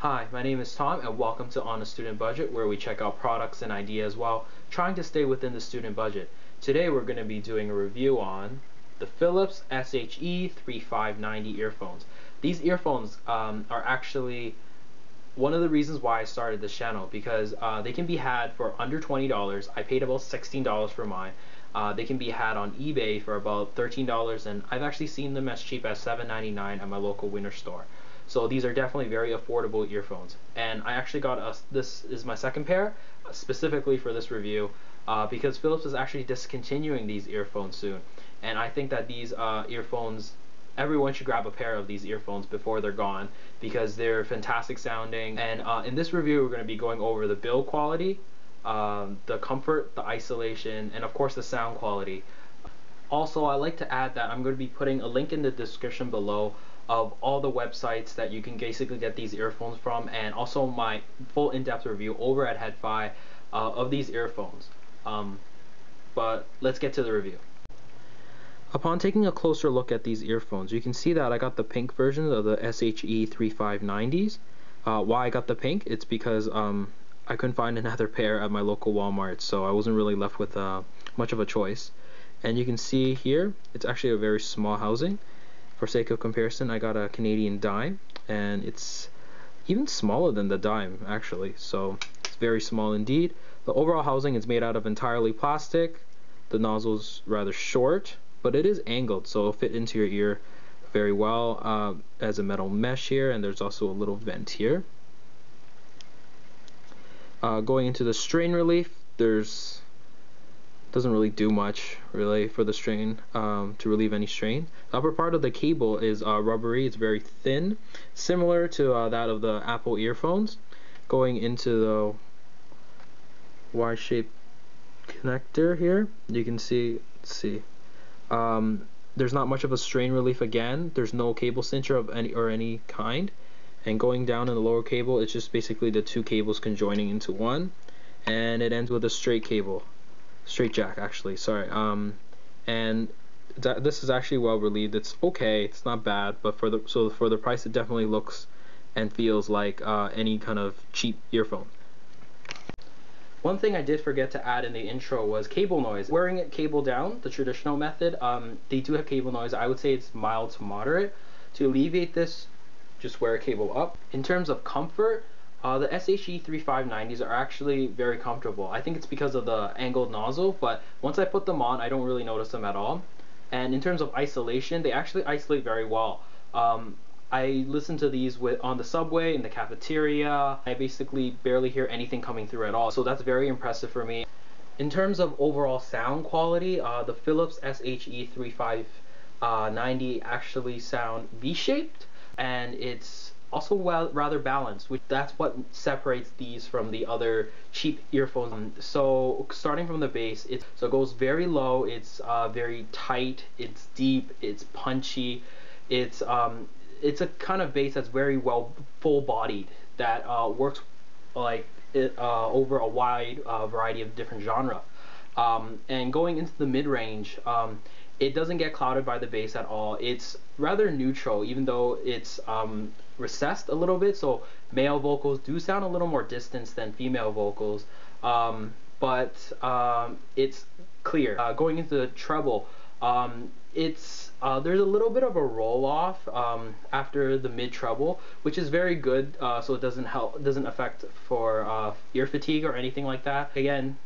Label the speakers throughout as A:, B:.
A: Hi, my name is Tom and welcome to On a Student Budget, where we check out products and ideas while trying to stay within the student budget. Today we're going to be doing a review on the Philips SHE3580 earphones. These earphones are actually one of the reasons why I started this channel, because they can be had for under $20. I paid about $16 for mine. They can be had on eBay for about $13, and I've actually seen them as cheap as $7.99 at my local winter store. So these are definitely very affordable earphones, and I actually got this is my second pair specifically for this review, because Philips is actually discontinuing these earphones soon, and I think that these earphones, everyone should grab a pair of these earphones before they're gone, because they're fantastic sounding. And in this review we're going to be going over the build quality, the comfort, the isolation, and of course the sound quality. Also, I like to add that I'm going to be putting a link in the description below of all the websites that you can basically get these earphones from, and also my full in-depth review over at Head-Fi of these earphones. But let's get to the review. Upon taking a closer look at these earphones, you can see that I got the pink version of the SHE3590s. Why I got the pink? It's because I couldn't find another pair at my local Walmart, so I wasn't really left with much of a choice. And you can see here, it's actually a very small housing. For sake of comparison, I got a Canadian dime, and it's even smaller than the dime actually, so it's very small indeed. The overall housing is made out of entirely plastic. The nozzle's rather short, but it is angled, so it'll fit into your ear very well, as a metal mesh here, and there's also a little vent here. Going into the strain relief, doesn't really do much really for the strain, to relieve any strain. The upper part of the cable is rubbery. It's very thin, similar to that of the Apple earphones. Going into the Y-shaped connector here, you can see, there's not much of a strain relief again. There's no cable cincher of any kind. And going down in the lower cable, it's just basically the two cables conjoining into one, and it ends with a straight jack actually, sorry. And this is actually well relieved. It's okay, it's not bad, but for the price it definitely looks and feels like any kind of cheap earphone. One thing I did forget to add in the intro was cable noise. Wearing it cable down, the traditional method, they do have cable noise. I would say it's mild to moderate. To alleviate this, just wear a cable up. In terms of comfort, the SHE3590s are actually very comfortable. I think it's because of the angled nozzle, but once I put them on, I don't really notice them at all. And in terms of isolation, they actually isolate very well. I listen to these on the subway, in the cafeteria. I basically barely hear anything coming through at all, so that's very impressive for me. In terms of overall sound quality, the Philips SHE3590 actually sound V-shaped, and it's also rather balanced, which that's what separates these from the other cheap earphones. So starting from the bass, it goes very low, it's very tight, it's deep, it's punchy, it's a kind of bass that's very well full-bodied, that works like over a wide variety of different genre. And going into the mid-range, it doesn't get clouded by the bass at all. It's rather neutral, even though it's recessed a little bit, so male vocals do sound a little more distant than female vocals, but it's clear. Going into the treble, there's a little bit of a roll-off after the mid-treble, which is very good, so it doesn't affect for ear fatigue or anything like that. Again,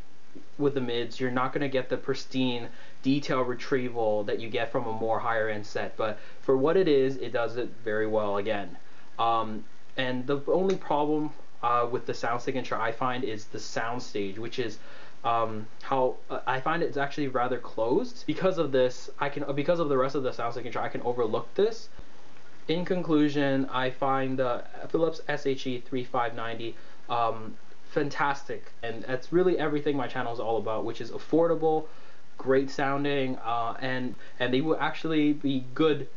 A: with the mids, you're not going to get the pristine detail retrieval that you get from a more higher end set, but for what it is, it does it very well again. And the only problem with the sound signature I find is the sound stage, which is how I find it's actually rather closed. Because of this, because of the rest of the sound signature, I can overlook this. In conclusion, I find the Philips SHE3590 fantastic, and that's really everything my channel is all about, which is affordable, great sounding, and they will actually be good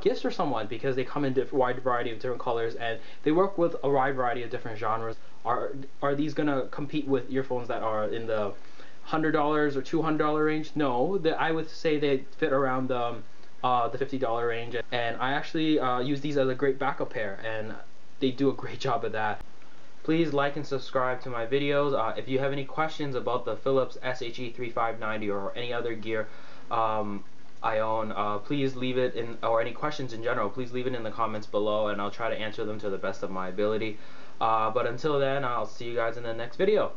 A: gifts for someone, because they come in a wide variety of different colors, and they work with a wide variety of different genres. Are these gonna compete with earphones that are in the $100 or $200 range? No, I would say they fit around the $50 range, and I actually use these as a great backup pair, and they do a great job of that. Please like and subscribe to my videos. If you have any questions about the Philips SHE3580 or any other gear I own, please leave it in, or any questions in general, please leave it in the comments below, and I'll try to answer them to the best of my ability. But until then, I'll see you guys in the next video.